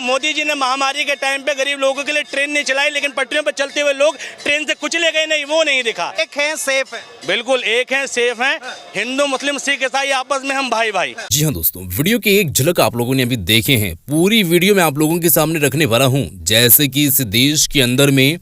मोदी जी ने महामारी के टाइम पे गरीब लोगों के लिए ट्रेन नहीं चलाई, लेकिन पटरियों पर चलते हुए लोग ट्रेन से कुचले गए नहीं, वो नहीं दिखा। एक है सेफ है, बिल्कुल एक है, सेफ है। हिंदू मुस्लिम सिख ईसाई आपस में हम भाई भाई। जी हाँ दोस्तों, वीडियो की एक झलक आप लोगों ने अभी देखे हैं। पूरी वीडियो में आप लोगों के सामने रखने वाला हूँ। जैसे कि इस देश के अंदर में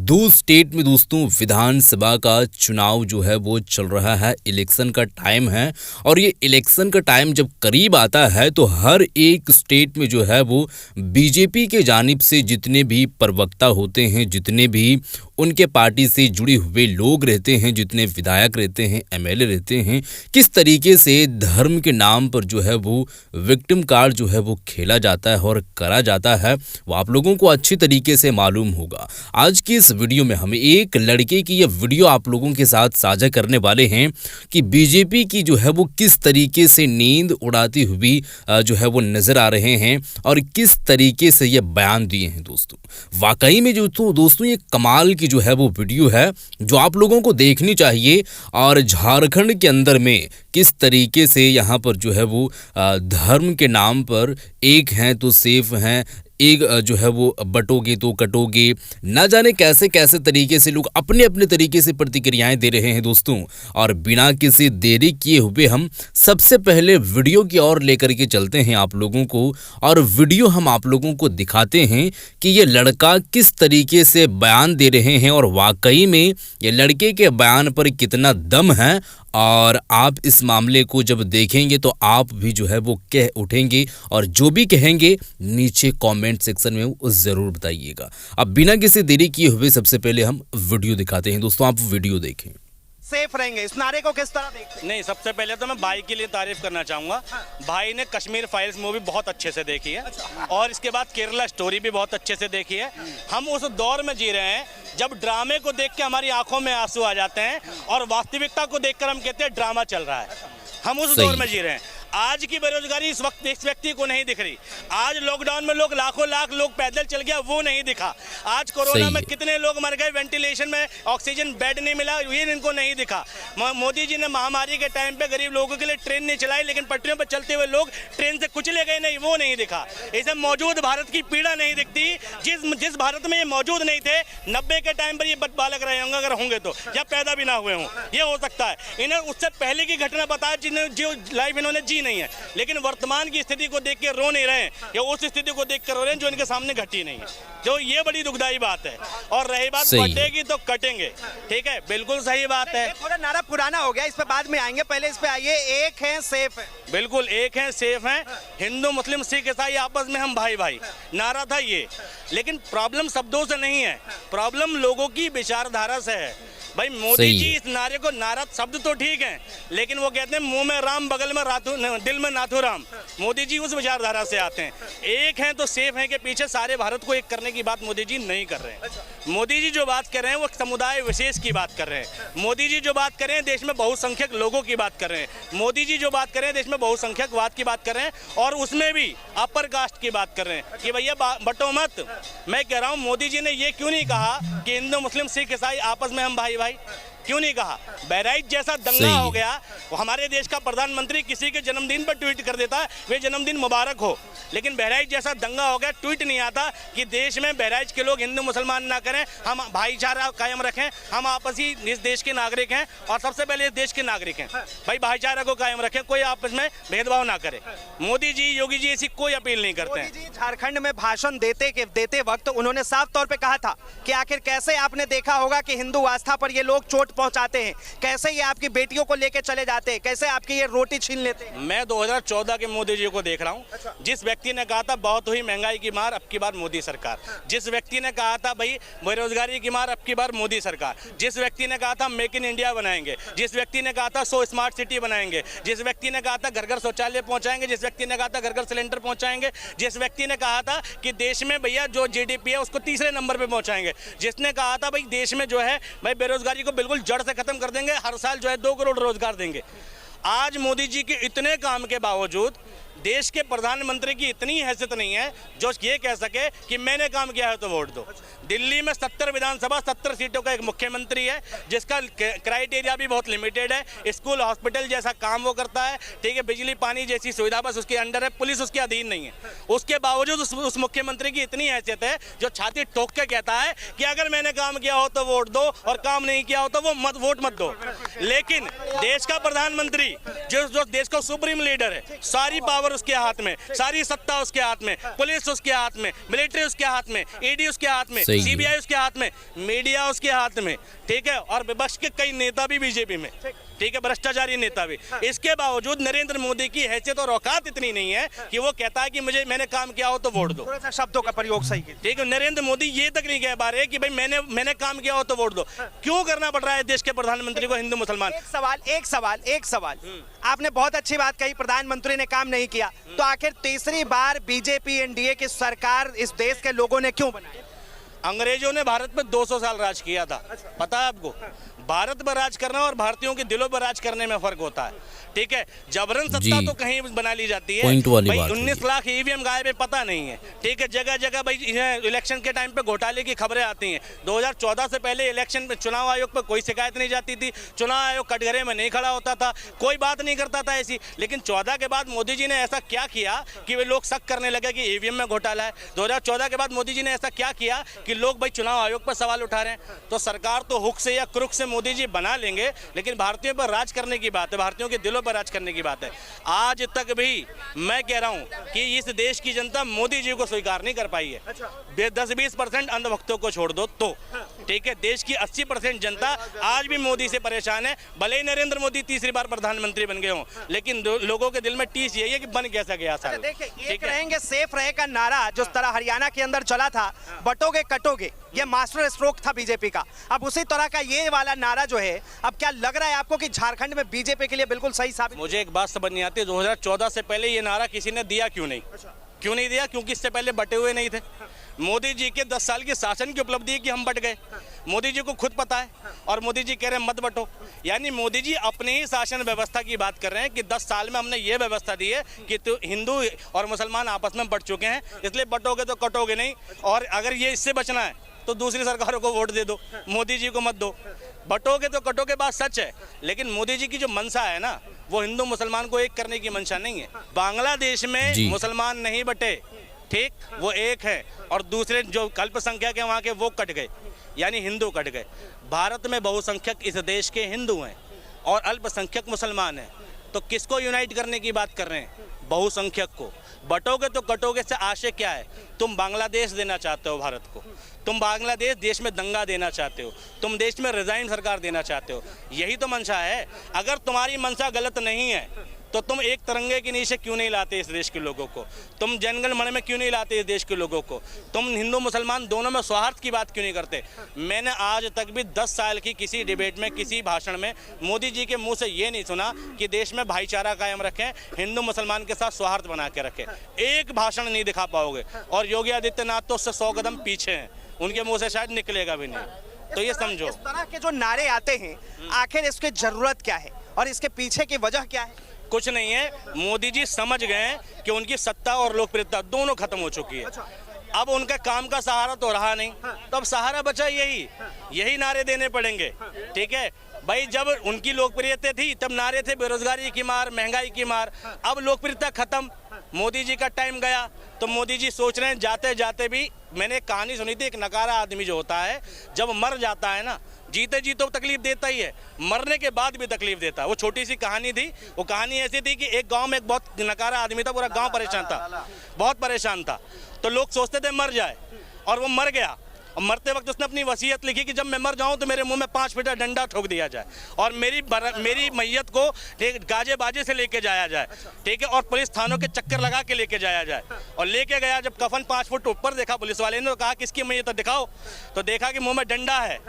2 स्टेट में दोस्तों विधानसभा का चुनाव जो है वो चल रहा है। इलेक्शन का टाइम है और ये इलेक्शन का टाइम जब करीब आता है तो हर एक स्टेट में जो है वो बीजेपी के जानिब से जितने भी प्रवक्ता होते हैं, जितने भी उनके पार्टी से जुड़े हुए लोग रहते हैं, जितने विधायक रहते हैं, एमएलए रहते हैं, किस तरीके से धर्म के नाम पर जो है वो विक्टिम कार्ड जो है वो खेला जाता है और करा जाता है, वो आप लोगों को अच्छी तरीके से मालूम होगा। आज की इस वीडियो में हम एक लड़के की यह वीडियो आप लोगों के साथ साझा करने वाले हैं कि बीजेपी की जो है वो किस तरीके से नींद उड़ाती हुई जो है वो नजर आ रहे हैं और किस तरीके से ये बयान दिए हैं। दोस्तों वाकई में जो दोस्तों ये कमाल की जो है वो वीडियो है जो आप लोगों को देखनी चाहिए। और झारखंड के अंदर में किस तरीके से यहाँ पर जो है वो धर्म के नाम पर एक हैं तो सेफ हैं, एक जो है वो बटोगे तो कटोगे, ना जाने कैसे कैसे तरीके से लोग अपने अपने तरीके से प्रतिक्रियाएं दे रहे हैं दोस्तों। और बिना किसी देरी किए हुए हम सबसे पहले वीडियो की ओर लेकर के चलते हैं आप लोगों को, और वीडियो हम आप लोगों को दिखाते हैं कि ये लड़का किस तरीके से बयान दे रहे हैं और वाकई में ये लड़के के बयान पर कितना दम है। और आप इस मामले को जब देखेंगे तो आप भी जो है वो कह उठेंगे और जो भी कहेंगे नीचे कमेंट सेक्शन में वो ज़रूर बताइएगा। अब बिना किसी देरी किए हुए सबसे पहले हम वीडियो दिखाते हैं दोस्तों, आप वीडियो देखें। सेफ रहेंगे, इस नारे को किस तरह देखते हैं? नहीं, सबसे पहले तो मैं भाई के लिए तारीफ करना चाहूँगा। भाई ने कश्मीर फाइल्स मूवी बहुत अच्छे से देखी है और इसके बाद केरला स्टोरी भी बहुत अच्छे से देखी है। हम उस दौर में जी रहे हैं जब ड्रामे को देख के हमारी आंखों में आंसू आ जाते हैं और वास्तविकता को देखकर हम कहते हैं ड्रामा चल रहा है। हम उस दौर में जी रहे हैं। आज की बेरोजगारी इस वक्त इस व्यक्ति को नहीं दिख रही। आज लॉकडाउन में लोग लाखों लाख लोग पैदल चल गया, वो नहीं दिखा। आज कोरोना में कितने लोग मर गए, वेंटिलेशन में ऑक्सीजन बेड नहीं मिला, ये इनको नहीं दिखा। मोदी जी ने महामारी के टाइम पे गरीब लोगों के लिए ट्रेन नहीं चलाई, लेकिन पटरियों पर चलते हुए लोग ट्रेन से कुचले गए नहीं, वो नहीं दिखा। इसे मौजूद भारत की पीड़ा नहीं दिखती। जिस भारत में ये मौजूद नहीं थे 90 के टाइम पर ये बालक रहे होंगे, अगर होंगे तो, या पैदा भी ना हुए हों, ये हो सकता है। इन्हें उससे पहले की घटना बताया जिन्हें जो लाइफ इन्होंने जी नहीं है, लेकिन वर्तमान की स्थिति को देख के रो नहीं रहे हैं, या उस स्थिति को देख कर रो रहे हैं जो इनके सामने घटी नहीं है। जो ये बड़ी दुखदाई बात है। और रही बात बटेगी तो कटेंगे, ठीक है, बिल्कुल सही बात है। थोड़ा नारा पुराना हो गया, इस पे बाद में आएंगे, पहले इस पे आइए। एक है, सेफ है, बिल्कुल एक है, सेफ है। हिंदू मुस्लिम सिख ईसाई आपस में हम भाई भाई, नारा था ये। लेकिन प्रॉब्लम शब्दों से नहीं है, प्रॉब्लम लोगों की विचारधारा से है। भाई मोदी जी इस नारे को, नारा शब्द तो ठीक है, लेकिन वो कहते हैं मुंह में राम बगल में दिल में नाथू राम। मोदी जी उस विचारधारा से आते हैं। एक हैं तो सेफ हैं के पीछे सारे भारत को एक करने की बात मोदी जी नहीं कर रहे हैं। मोदी जी जो बात कर रहे हैं वो समुदाय विशेष की बात कर रहे हैं। मोदी जी जो बात कर रहे हैं देश में बहुसंख्यक लोगों की बात कर रहे हैं। मोदी जी जो बात कर रहे हैं देश में बहुसंख्यकवाद की बात कर रहे हैं, और उसमें भी अपर कास्ट की बात कर रहे हैं कि भैया बटो मत। मैं कह रहा हूँ मोदी जी ने ये क्यों नहीं कहा कि हिंदू मुस्लिम सिख ईसाई आपस में हम भाई भाई, क्यों नहीं कहा? बहराइच जैसा दंगा हो गया, वो हमारे देश का प्रधानमंत्री किसी के जन्मदिन पर ट्वीट कर देता है वे जन्मदिन मुबारक हो, लेकिन बहराइच जैसा दंगा हो गया, ट्वीट नहीं आता कि देश में बहराइच के लोग हिंदू मुसलमान ना करें, हम भाईचारा कायम रखें, हम आपसी इस देश के नागरिक हैं और सबसे पहले इस देश के नागरिक हैं, भाई भाईचारा को कायम रखें, कोई आपस में भेदभाव ना करे। मोदी जी, योगी जी ऐसी कोई अपील नहीं करते हैं। झारखंड में भाषण देते वक्त उन्होंने साफ तौर पर कहा था कि आखिर कैसे आपने देखा होगा कि हिंदू आस्था पर ये लोग चोट पहुंचाते हैं, कैसे ये आपकी बेटियों को लेके चले जाते हैं, कैसे आपकी ये रोटी छीन लेते हैं। मैं 2014 के मोदी जी को देख रहा हूँ। अच्छा। जिस व्यक्ति ने कहा था बहुत हुई महंगाई की मार, अब की बार मोदी सरकार। जिस व्यक्ति ने कहा था भाई बेरोजगारी की मार, अब की बार मोदी सरकार। जिस व्यक्ति ने कहा था मेक इन इंडिया बनाएंगे, जिस व्यक्ति ने कहा था 100 स्मार्ट सिटी बनाएंगे, जिस व्यक्ति ने कहा था घर घर शौचालय पहुंचाएंगे, जिस व्यक्ति ने कहा था घर घर सिलेंडर पहुंचाएंगे, जिस व्यक्ति ने कहा था कि देश में भैया जो जीडीपी है उसको तीसरे नंबर पे पहुंचाएंगे, जिसने कहा था भाई देश में जो है भाई बेरोजगारी को बिल्कुल जड़ से खत्म कर देंगे, हर साल जो है 2 करोड़ रोजगार देंगे। आज मोदी जी के इतने काम के बावजूद देश के प्रधानमंत्री की इतनी हैसियत नहीं है जो ये कह सके कि मैंने काम किया है तो वोट दो। दिल्ली में 70 विधानसभा 70 सीटों का एक मुख्यमंत्री है जिसका क्राइटेरिया भी बहुत लिमिटेड है। स्कूल हॉस्पिटल जैसा काम वो करता है, ठीक है, बिजली पानी जैसी सुविधा बस उसके अंडर है, पुलिस उसके अधीन नहीं है। उसके बावजूद उस मुख्यमंत्री की इतनी हैसियत है जो छाती ठोक के कहता है कि अगर मैंने काम किया हो तो वोट दो और काम नहीं किया हो तो वो वोट मत दो। लेकिन देश का प्रधानमंत्री जो देश का सुप्रीम लीडर है, सारी पावर उसके हाथ में, सारी सत्ता उसके हाथ में, पुलिस उसके हाथ में, मिलिट्री उसके हाथ में, ईडी उसके हाथ में, सीबीआई उसके हाथ में, मीडिया उसके हाथ में, ठीक है, और विपक्ष के कई नेता भी बीजेपी में, ठीक है, भ्रष्टाचारी नेता भी। इसके बावजूद नरेंद्र मोदी की हैसियत और औकात इतनी नहीं है कि वो कहता है कि मैंने काम किया हो तो वोट दो। थोड़ा सा शब्दों का प्रयोग सही कीजिए। ठीक है, नरेंद्र मोदी ये तक नहीं कह पा रहे कि भाई मैंने काम किया हो तो वोट दो। क्यों करना पड़ रहा है देश के प्रधानमंत्री को हिंदू मुसलमान? एक सवाल आपने बहुत अच्छी बात कही, प्रधानमंत्री ने काम नहीं किया, तो आखिर तीसरी बार बीजेपी एनडीए की सरकार इस देश के लोगों ने क्यों बनाई? अंग्रेजों ने भारत पर 200 साल राज किया था, पता है आपको? भारत पर राज करना और भारतीयों के दिलों पर राज करने में फर्क होता है, ठीक है। जबरन सत्ता तो कहीं बना ली जाती है। भाई 19 लाख ईवीएम गायब है, पता नहीं है, ठीक है। जगह जगह भाई इलेक्शन के टाइम पे घोटाले की खबरें आती हैं। 2014 से पहले इलेक्शन में चुनाव आयोग पर कोई शिकायत नहीं जाती थी, चुनाव आयोग कटघरे में नहीं खड़ा होता था, कोई बात नहीं करता था ऐसी। लेकिन 14 के बाद मोदी जी ने ऐसा क्या किया कि वे लोग शक करने लगे कि ईवीएम में घोटाला है। 2014 के बाद मोदी जी ने ऐसा क्या किया कि लोग भाई चुनाव आयोग पर सवाल उठा रहे हैं। तो सरकार तो हुक से या क्रुक से मोदी जी बना लेंगे, लेकिन भारतीयों पर राज करने की बात है, भारतीयों के दिलों पर राज करने की बात है। आज तक भी मैं कह रहा हूं कि इस देश की जनता मोदी जी को स्वीकार नहीं कर पाई है। 10-20% अंधभक्तों को छोड़ दो तो, ठीक है, देश की 80% जनता आज भी मोदी से परेशान है। भले ही नरेंद्र मोदी तीसरी बार प्रधानमंत्री बन गए हों, लेकिन लोगों के दिल में टीस यही है कि बन कैसा गया साल। देखिए, एक रहेंगे सेफ रहे का नारा जिस तरह हरियाणा के अंदर चला था, बटोगे कटोगे, ये मास्टर स्ट्रोक था बीजेपी का। अब उसी तरह का ये वाला नारा जो है, अब क्या लग रहा है आपको कि झारखंड में बीजेपी के लिए बिल्कुल सही साबित? मुझे एक बात समझ नहीं आती, 2014 से पहले ये नारा किसी ने दिया क्यों नहीं? क्यों नहीं दिया? क्योंकि इससे पहले बटे हुए नहीं थे। मोदी जी के 10 साल के शासन की उपलब्धि है कि हम बट गए, मोदी जी को खुद पता है, और मोदी जी कह रहे हैं मत बटो। यानी मोदी जी अपने ही शासन व्यवस्था की बात कर रहे हैं कि 10 साल में हमने ये व्यवस्था दी है कि तो हिंदू और मुसलमान आपस में बट चुके हैं, इसलिए बटोगे तो कटोगे नहीं, और अगर ये इससे बचना है तो दूसरी सरकारों को वोट दे दो, मोदी जी को मत दो। बटोगे तो कटोगे, बात सच है, लेकिन मोदी जी की जो मंशा है ना, वो हिंदू मुसलमान को एक करने की मंशा नहीं है। बांग्लादेश में मुसलमान नहीं बटे, ठीक, वो एक है, और दूसरे जो अल्पसंख्यक है वहाँ के वो कट गए, यानी हिंदू कट गए। भारत में बहुसंख्यक इस देश के हिंदू हैं और अल्पसंख्यक मुसलमान हैं, तो किसको यूनाइट करने की बात कर रहे हैं? बहुसंख्यक को। बटोगे तो कटोगे से आशय क्या है? तुम बांग्लादेश देना चाहते हो भारत को, तुम बांग्लादेश देश में दंगा देना चाहते हो, तुम देश में रिजाइन सरकार देना चाहते हो, यही तो मंशा है। अगर तुम्हारी मंशा गलत नहीं है तो तुम एक तिरंगे के नीचे क्यों नहीं लाते इस देश के लोगों को? तुम जनगण मन में क्यों नहीं लाते इस देश के लोगों को? तुम हिंदू मुसलमान दोनों में सौहार्द की बात क्यों नहीं करते? मैंने आज तक भी 10 साल की किसी डिबेट में, किसी भाषण में मोदी जी के मुंह से ये नहीं सुना कि देश में भाईचारा कायम रखें, हिंदू मुसलमान के साथ सौहार्द बना के रखें। एक भाषण नहीं दिखा पाओगे, और योगी आदित्यनाथ तो उससे 100 कदम पीछे हैं, उनके मुंह से शायद निकलेगा भी नहीं। तो ये समझो, इस तरह के जो नारे आते हैं, आखिर इसकी जरूरत क्या है और इसके पीछे की वजह क्या है? कुछ नहीं है, मोदी जी समझ गए कि उनकी सत्ता और लोकप्रियता दोनों खत्म हो चुकी है। अब उनका काम का सहारा तो रहा नहीं, तो अब सहारा बचा यही नारे देने पड़ेंगे, ठीक है भाई। जब उनकी लोकप्रियता थी तब नारे थे बेरोजगारी की मार, महंगाई की मार। अब लोकप्रियता खत्म, मोदी जी का टाइम गया, तो मोदी जी सोच रहे हैं जाते जाते भी। मैंने एक कहानी सुनी थी, एक नकारा आदमी जो होता है जब मर जाता है ना, जीते जी तो तकलीफ देता ही है, मरने के बाद भी तकलीफ देता है। वो छोटी सी कहानी थी, वो कहानी ऐसी थी कि एक गांव में एक बहुत नकारा आदमी था, पूरा गांव परेशान था, बहुत परेशान था। तो लोग सोचते थे मर जाए, और वो मर गया। और मरते वक्त उसने अपनी वसीयत लिखी कि जब मैं मर जाऊं तो मेरे मुंह में 5 फीटा डंडा ठोक दिया जाए, और मेरी मैयत को गाजे बाजे से लेके जाया जाए, ठीक है, और पुलिस थानों के चक्कर लगा के लेके जाया जाए। और लेके गया, जब कफन 5 फुट ऊपर देखा पुलिस वाले ने, तो कहा किसकी मैयत है दिखाओ, तो देखा कि मुंह में डंडा है।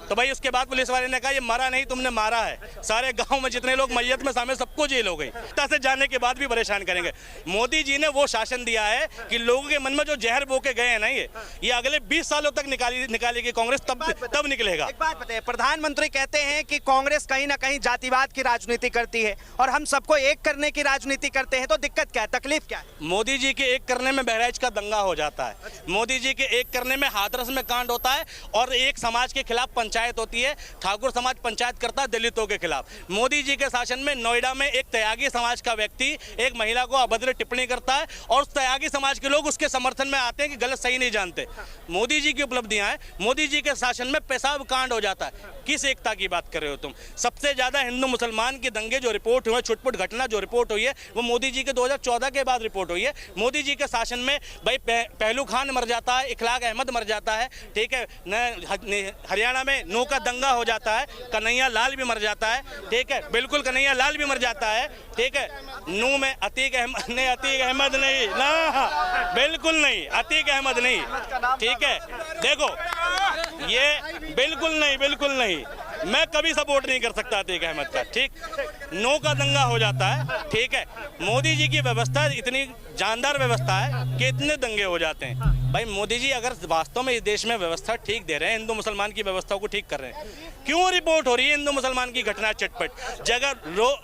तो भाई उसके बाद पुलिस वाले ने कहा ये मरा नहीं, तुमने मारा है। सारे गांव में जितने लोग मैयत में शामिल सबको जेल हो गई। से जाने के बाद भी परेशान करेंगे। मोदी जी ने वो शासन दिया है कि लोगों के मन में जो जहर बो के गए हैं ना, ये अगले 20 सालों तक निकालेगी कांग्रेस, तब निकलेगा। एक बात बताइए, प्रधानमंत्री कहते हैं कि कांग्रेस कहीं ना कहीं जातिवाद की राजनीति करती है और हम सबको एक करने की राजनीति करते हैं, तो दिक्कत क्या है, तकलीफ क्या है? मोदी जी के एक करने में बहराइच का दंगा हो जाता है। मोदी जी के एक करने में हाथरस में कांड होता है और एक समाज के खिलाफ पंचायत होती है। ठाकुर समाज पंचायत करता है दलितों के खिलाफ। मोदी जी के शासन में नोएडा में एक त्यागी समाज का व्यक्ति एक महिला को अभद्र टिप्पणी करता है और उस त्यागी समाज के लोग उसके समर्थन में आते हैं कि गलत सही नहीं जानते। मोदी जी की उपलब्धियां हैं। मोदी जी के शासन में पेशाब कांड हो जाता है। किस एकता की बात कर रहे हो तुम? सबसे ज्यादा हिंदू मुसलमान के दंगे जो रिपोर्ट हुए, छुटपुट घटना जो रिपोर्ट हुई है, वो मोदी जी के 2014 के बाद रिपोर्ट हुई है। मोदी जी के शासन में भाई पहलू खान मर जाता है, इखलाक अहमद मर जाता है, ठीक है, हरियाणा में नू का दंगा हो जाता है, कन्हैया लाल भी मर जाता है, ठीक है, बिल्कुल कन्हैया लाल भी मर जाता है, ठीक है। नू में अतीक अहमद नहीं ना, बिल्कुल नहीं, अतीक अहमद नहीं, ठीक है। देखो ये बिल्कुल नहीं, मैं कभी सपोर्ट नहीं कर सकता अतीक अहमद का, ठीक। नो का दंगा हो जाता है, ठीक है। मोदी जी की व्यवस्था इतनी जानदार व्यवस्था है कि इतने दंगे हो जाते हैं। भाई मोदी जी अगर वास्तव में इस देश में व्यवस्था ठीक दे रहे हैं, हिंदू मुसलमान की व्यवस्था को ठीक कर रहे हैं, क्यों रिपोर्ट हो रही है हिंदू मुसलमान की घटना चटपट जगह?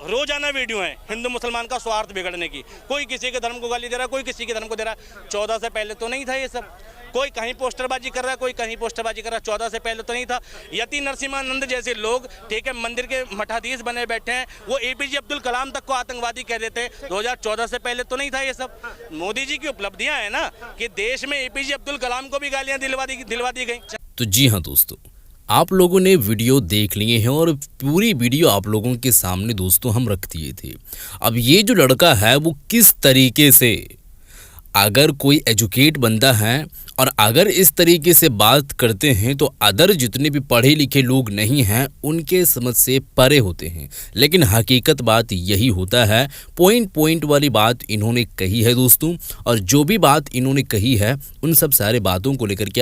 रोजाना वीडियो है हिंदू मुसलमान का स्वार्थ बिगड़ने की। कोई किसी के धर्म को गाली दे रहा है, कोई किसी के धर्म को दे रहा है। 14 से पहले तो नहीं था ये सब। कोई कहीं पोस्टरबाजी कर रहा है, कोई कहीं पोस्टरबाजी कर रहा है। 14 से पहले तो नहीं था। यति नरसिम्हानंद जैसे लोग, ठीक है, मंदिर के मठाधीश बने बैठे हैं, वो APJ अब्दुल कलाम तक को आतंकवादी कह देते हैं। 2014 से पहले तो नहीं था ये सब। मोदी जी की उपलब्धियां है ना कि देश में APJ अब्दुल कलाम को भी गालियां दिलवा दी गई। तो जी हाँ दोस्तों, आप लोगों ने वीडियो देख लिए हैं और पूरी वीडियो आप लोगों के सामने दोस्तों हम रख दिए थे। अब ये जो लड़का है वो किस तरीके से, अगर कोई एजुकेट बंदा है और अगर इस तरीके से बात करते हैं तो अदर जितने भी पढ़े लिखे लोग नहीं हैं उनके समझ से परे होते हैं। लेकिन हकीकत बात यही होता है। पॉइंट वाली बात इन्होंने कही है दोस्तों, और जो भी बात इन्होंने कही है उन सब सारे बातों को लेकर के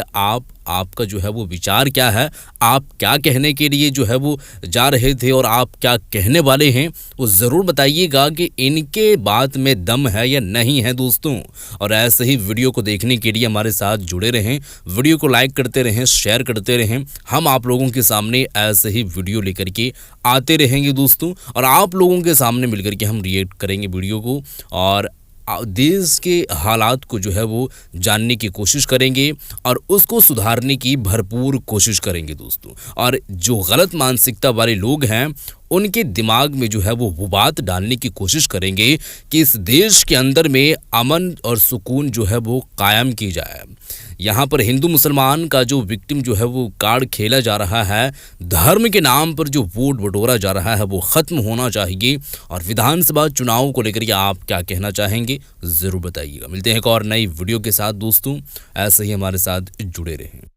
आपका जो है वो विचार क्या है, आप क्या कहने के लिए जो है वो जा रहे थे और आप क्या कहने वाले हैं, वो ज़रूर बताइएगा कि इनके बात में दम है या नहीं है दोस्तों। और ऐसे ही वीडियो को देखने के लिए हमारे साथ जुड़े रहें, वीडियो को लाइक करते रहें, शेयर करते रहें। हम आप लोगों के सामने ऐसे ही वीडियो लेकर के आते रहेंगे दोस्तों, और आप लोगों के सामने मिलकर के हम रिएक्ट करेंगे वीडियो को और देश के हालात को जो है वो जानने की कोशिश करेंगे और उसको सुधारने की भरपूर कोशिश करेंगे दोस्तों। और जो गलत मानसिकता वाले लोग हैं उनके दिमाग में जो है वो बात डालने की कोशिश करेंगे कि इस देश के अंदर में अमन और सुकून जो है वो कायम की जाए। यहाँ पर हिंदू मुसलमान का जो विक्टिम जो है वो कार्ड खेला जा रहा है, धर्म के नाम पर जो वोट बटोरा जा रहा है वो ख़त्म होना चाहिए। और विधानसभा चुनाव को लेकर के आप क्या कहना चाहेंगे ज़रूर बताइएगा। मिलते हैं एक और नई वीडियो के साथ दोस्तों, ऐसे ही हमारे साथ जुड़े रहें।